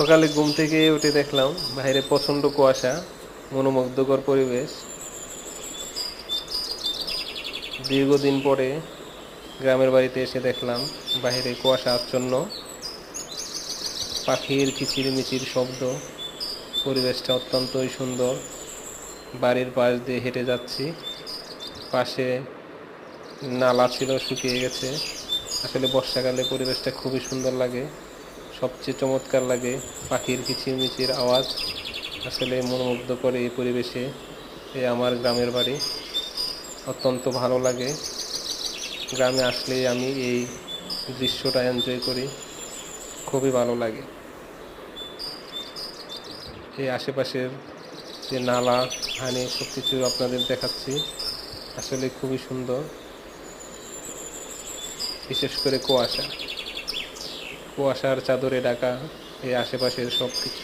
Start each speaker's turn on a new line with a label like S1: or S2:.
S1: সকালে ঘুম থেকে উঠে দেখলাম বাইরে প্রচণ্ড কুয়াশা, মনোমুগ্ধকর পরিবেশ। দীর্ঘদিন পরে গ্রামের বাড়িতে এসে দেখলাম বাইরে কুয়াশা আচ্ছন্ন, পাখির কিচিরমিচির শব্দ, পরিবেশটা অত্যন্তই সুন্দর। বাড়ির পাশ দিয়ে হেঁটে যাচ্ছি, পাশে নালা ছিল, শুকিয়ে গেছে। আসলে বর্ষাকালে পরিবেশটা খুবই সুন্দর লাগে, সবচেয়ে চমৎকার লাগে পাখির কিচিরমিচির আওয়াজ। আসলে মনোমুগ্ধ করে এই পরিবেশে। আমার গ্রামের বাড়ি অত্যন্ত ভালো লাগে। গ্রামে আসলেই আমি এই দৃশ্যটা এনজয় করি, খুবই ভালো লাগে। এই আশেপাশের যে নালা, পানি, সব কিছু আপনাদের দেখাচ্ছি। আসলে খুবই সুন্দর, বিশেষ করে কুয়াশার চাদরে ঢাকা এই আশেপাশের সব কিছু।